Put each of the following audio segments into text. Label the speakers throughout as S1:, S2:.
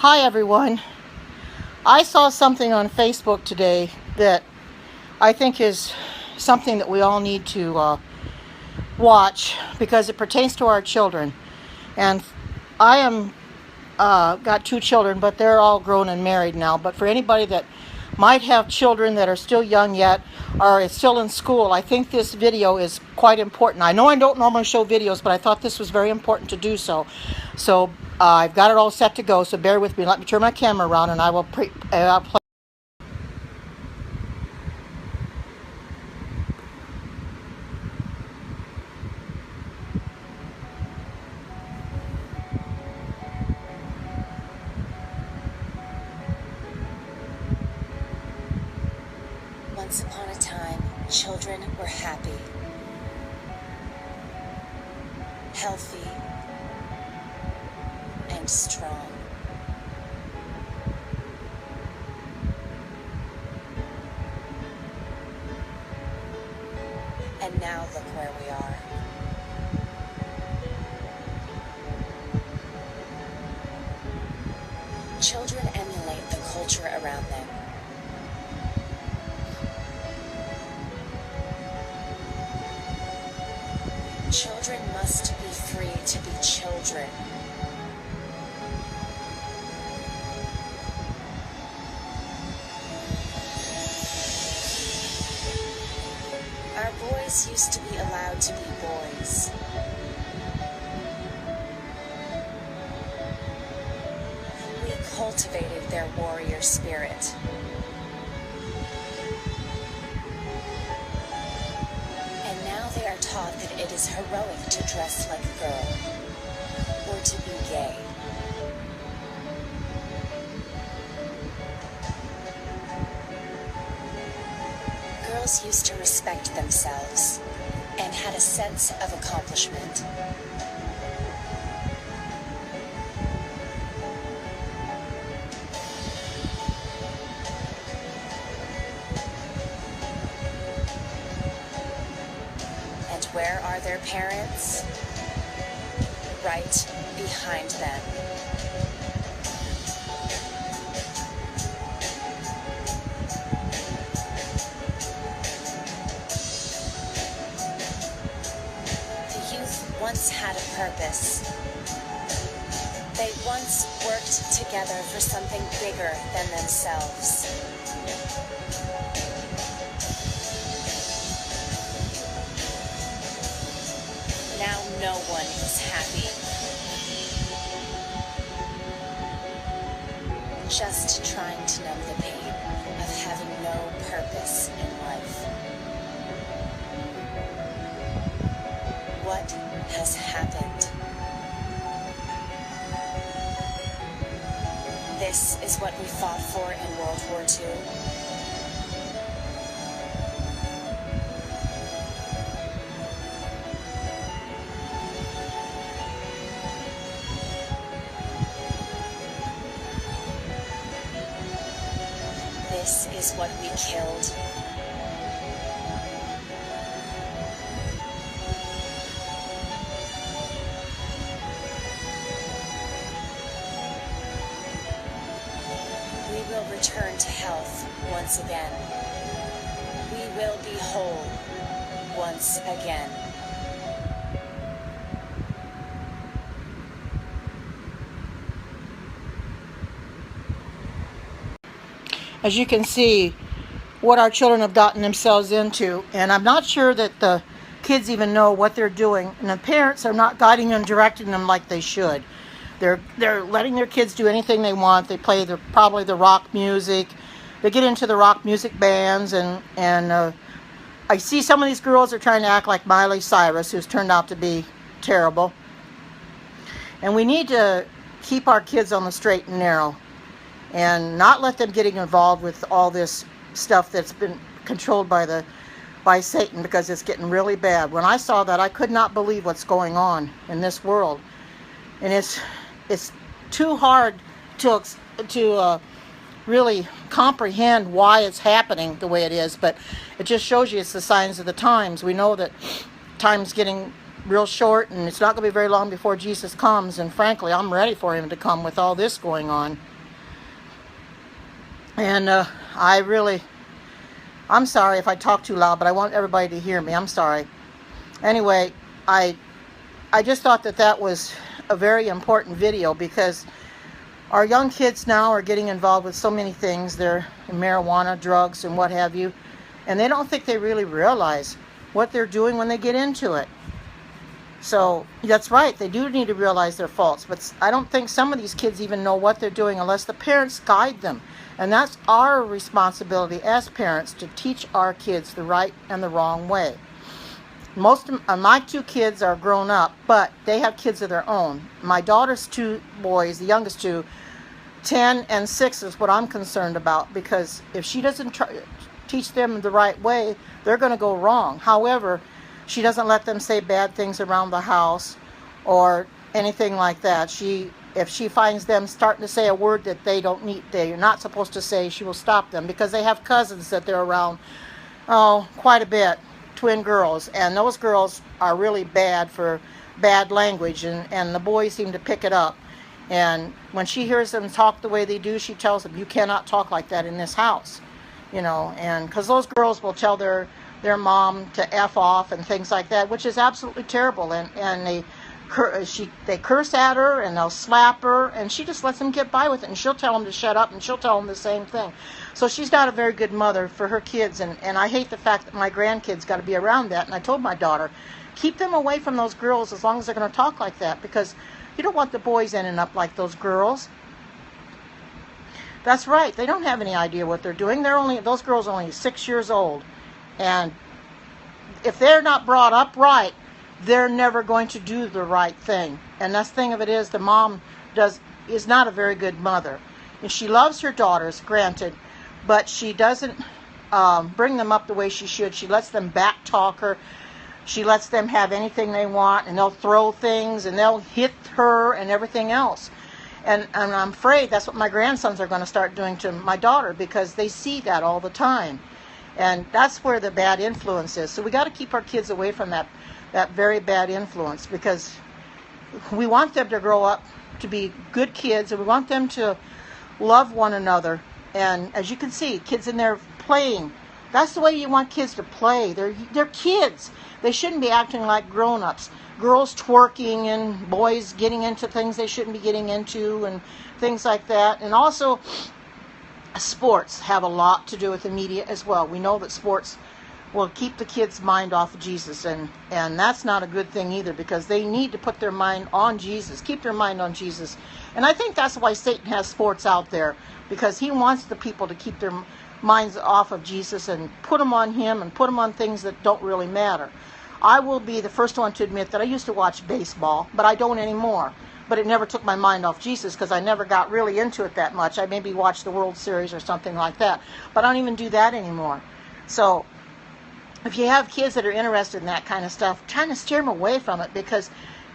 S1: Hi everyone. I saw something on Facebook today that I think is something that we all need to watch because it pertains to our children. And I am got two children, but they're all grown and married now. But for anybody that might have children that are still young yet or is still in school, I think this video is quite important. I know I don't normally show videos, but I thought this was very important to do so. So I've got it all set to go, so bear with me. Let me turn my camera around and I will play.
S2: Once upon a time, children were happy, healthy, and strong. And now look where we are. Children emulate the culture around them. Children must be free to be children. Our boys used to be allowed to be boys. We cultivated their warrior spirit. And now they are taught that it is heroic to dress like a girl, or to be gay. Girls used to respect themselves and had a sense of accomplishment. And where are their parents? Right behind them. Once had a purpose. They once worked together for something bigger than themselves. Now no one is happy. Just trying to numb the pain of having no purpose in life. What has happened? This is what we fought for in World War II. This is what we killed. We will return to health once again. We will be whole once again.
S1: As you can see, what our children have gotten themselves into, and I'm not sure that the kids even know what they're doing, and the parents are not guiding and directing them like they should. They're letting their kids do anything they want. They play probably the rock music. They get into the rock music bands, and I see some of these girls are trying to act like Miley Cyrus, who's turned out to be terrible. And we need to keep our kids on the straight and narrow and not let them getting involved with all this stuff that's been controlled by Satan, because it's getting really bad. When I saw that, I could not believe what's going on in this world. And it's too hard to really comprehend why it's happening the way it is, but it just shows you it's the signs of the times. We know that time's getting real short, and it's not going to be very long before Jesus comes, and frankly, I'm ready for him to come with all this going on. And I'm sorry if I talk too loud, but I want everybody to hear me. I'm sorry. Anyway, I just thought that that was a very important video because our young kids now are getting involved with so many things. They're in marijuana, drugs, and what have you. And they don't think they really realize what they're doing when they get into it. So that's right, they do need to realize their faults, but I don't think some of these kids even know what they're doing unless the parents guide them. And that's our responsibility as parents to teach our kids the right and the wrong way. Most of my two kids are grown up, but they have kids of their own. My daughter's two boys, the youngest two, 10 and 6 is what I'm concerned about, because if she doesn't teach them the right way, they're going to go wrong. However, she doesn't let them say bad things around the house or anything like that. If she finds them starting to say a word that they're not supposed to say, she will stop them, because they have cousins that they're around quite a bit, twin girls, and those girls are really bad for bad language, and the boys seem to pick it up. And when she hears them talk the way they do, she tells them, you cannot talk like that in this house, and because those girls will tell their mom to F off and things like that, which is absolutely terrible. And they curse at her, and they'll slap her, and she just lets them get by with it, and she'll tell them to shut up, and she'll tell them the same thing. So she's not a very good mother for her kids, and I hate the fact that my grandkids got to be around that. And I told my daughter, keep them away from those girls as long as they're going to talk like that, because you don't want the boys ending up like those girls. That's right, they don't have any idea what they're doing. Those girls are only 6 years old. And if they're not brought up right, they're never going to do the right thing. And that's the thing of it is, the mom is not a very good mother. And she loves her daughters, granted, but she doesn't bring them up the way she should. She lets them back talk her. She lets them have anything they want, and they'll throw things, and they'll hit her and everything else. And I'm afraid that's what my grandsons are going to start doing to my daughter, because they see that all the time. And that's where the bad influence is. So we got to keep our kids away from that very bad influence, because we want them to grow up to be good kids, and we want them to love one another. And as you can see, kids in there playing. That's the way you want kids to play. They're kids. They shouldn't be acting like grown-ups. Girls twerking and boys getting into things they shouldn't be getting into and things like that. And also, sports have a lot to do with the media as well. We know that sports will keep the kids' mind off of Jesus, and that's not a good thing either, because they need to put their mind on Jesus, keep their mind on Jesus. And I think that's why Satan has sports out there, because he wants the people to keep their minds off of Jesus and put them on him and put them on things that don't really matter. I will be the first one to admit that I used to watch baseball, but I don't anymore. But it never took my mind off Jesus, because I never got really into it that much. I maybe watched the World Series or something like that, but I don't even do that anymore. So if you have kids that are interested in that kind of stuff, trying to steer them away from it, because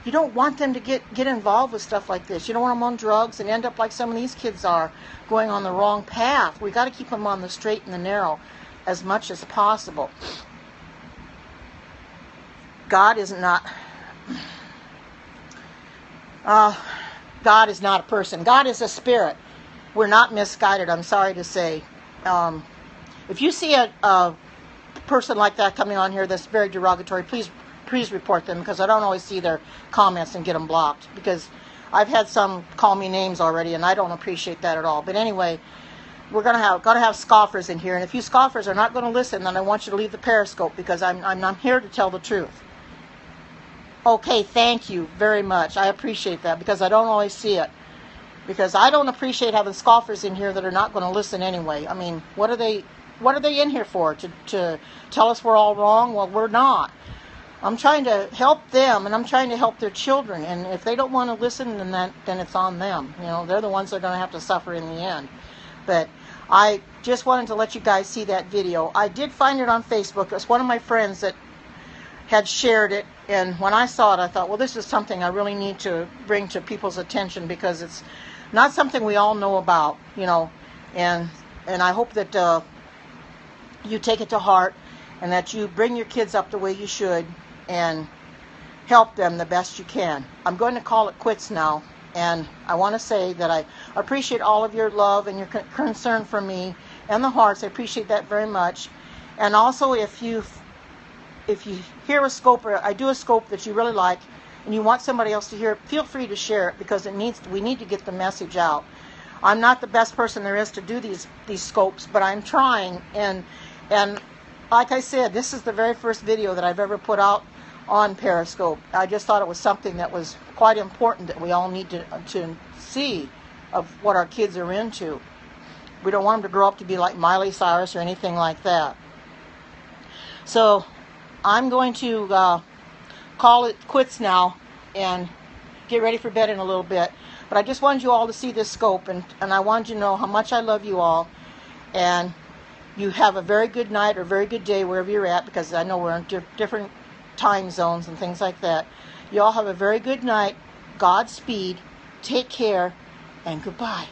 S1: you don't want them to get involved with stuff like this. You don't want them on drugs and end up like some of these kids are, going on the wrong path. We got to keep them on the straight and the narrow as much as possible. God is not a person. God is a spirit. We're not misguided, I'm sorry to say. If you see a person like that coming on here that's very derogatory, please report them, because I don't always see their comments and get them blocked, because I've had some call me names already, and I don't appreciate that at all. But anyway, we're gotta have scoffers in here, and if you scoffers are not going to listen, then I want you to leave the Periscope, because I'm here to tell the truth. Okay, thank you very much. I appreciate that, because I don't always see it. Because I don't appreciate having scoffers in here that are not going to listen anyway. I mean, what are they in here for? To tell us we're all wrong? Well, we're not. I'm trying to help them, and I'm trying to help their children. And if they don't want to listen, then it's on them. They're the ones that are going to have to suffer in the end. But I just wanted to let you guys see that video. I did find it on Facebook. It was one of my friends that had shared it, and when I saw it, I thought, well, this is something I really need to bring to people's attention, because it's not something we all know about, and I hope that you take it to heart, and that you bring your kids up the way you should, and help them the best you can. I'm going to call it quits now. And I want to say that I appreciate all of your love and your concern for me and the hearts. I appreciate that very much. And also, if you hear a scope, or I do a scope that you really like, and you want somebody else to hear it, feel free to share it, because we need to get the message out. I'm not the best person there is to do these scopes, but I'm trying. And like I said, this is the very first video that I've ever put out on Periscope. I just thought it was something that was quite important that we all need to see of what our kids are into. We don't want them to grow up to be like Miley Cyrus or anything like that. So I'm going to call it quits now and get ready for bed in a little bit. But I just wanted you all to see this scope, and I wanted you to know how much I love you all. And you have a very good night or very good day wherever you're at, because I know we're in different time zones and things like that. You all have a very good night. Godspeed. Take care. And goodbye.